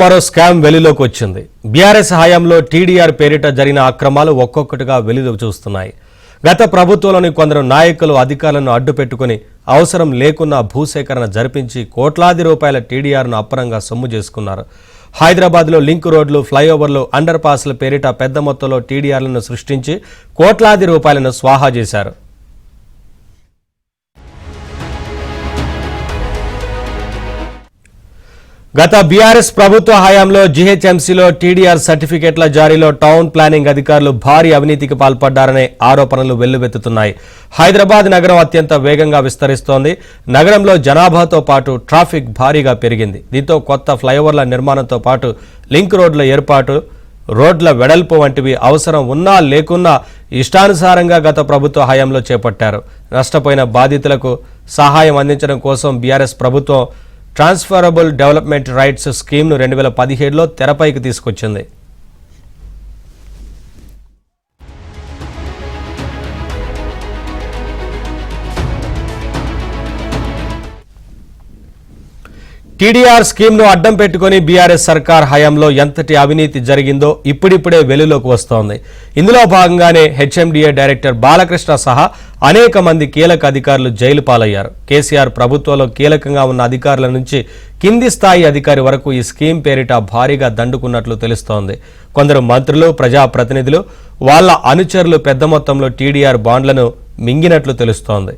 మరో స్కామ్ వెలుగులోకి వచ్చింది. బీఆర్ఎస్ హయాంలో టీడీఆర్ పేరిట జరిగిన అక్రమాలు ఒక్కొక్కటిగా వెలుగులోకి చూస్తున్నాయి. గత ప్రభుత్వంలోని కొందరు నాయకులు అధికారులను అడ్డుపెట్టుకుని అవసరం లేకున్నా భూసేకరణ జరిపించి కోట్లాది రూపాయల టీడీఆర్ను అప్పనంగా సొమ్ము చేసుకున్నారు. హైదరాబాద్లో లింక్ రోడ్లు, ఫ్లైఓవర్లు, అండర్ పాస్ల పేరిట పెద్ద మొత్తంలో టీడీఆర్లను సృష్టించి కోట్లాది రూపాయలను స్వాహా చేశారు. గత బీఆర్ఎస్ ప్రభుత్వ హయాంలో జీహెచ్ఎంసీలో టీడీఆర్ సర్టిఫికెట్ల జారీలో టౌన్ ప్లానింగ్ అధికారులు భారీ అవినీతికి పాల్పడ్డారనే ఆరోపణలు వెల్లువెత్తుతున్నాయి. హైదరాబాద్ నగరం అత్యంత వేగంగా విస్తరిస్తోంది. నగరంలో జనాభాతో పాటు ట్రాఫిక్ భారీగా పెరిగింది. దీంతో కొత్త ఫ్లైఓవర్ల నిర్మాణంతో పాటు లింక్ రోడ్ల ఏర్పాటు, రోడ్ల వెడల్పు వంటివి అవసరం ఉన్నా లేకున్నా ఇష్టానుసారంగా గత ప్రభుత్వ హయాంలో చేపట్టారు. నష్టపోయిన బాధితులకు సహాయం అందించడం కోసం బీఆర్ఎస్ ప్రభుత్వం ట్రాన్స్ఫరబుల్ డెవలప్మెంట్ రైట్స్ స్కీమ్ను 2017లో తెరపైకి తీసుకొచ్చింది. టీడీఆర్ స్కీమ్ను అడ్డం పెట్టుకుని బీఆర్ఎస్ సర్కార్ హయాంలో ఎంతటి అవినీతి జరిగిందో ఇప్పుడిప్పుడే వెలుగులోకి వస్తోంది. ఇందులో భాగంగానే హెచ్ఎండిఏ డైరెక్టర్ బాలకృష్ణ సహా అనేక మంది కీలక అధికారులు జైలు పాలయ్యారు. కేసీఆర్ ప్రభుత్వంలో కీలకంగా ఉన్న అధికారుల నుంచి కింది స్థాయి అధికారి వరకు ఈ స్కీమ్ పేరిట భారీగా దండుకున్నట్లు తెలుస్తోంది. కొందరు మంత్రులు, ప్రజాప్రతినిధులు, వాళ్ల అనుచరులు పెద్ద మొత్తంలో టీడీఆర్ బాండ్లను మింగినట్లు తెలుస్తోంది.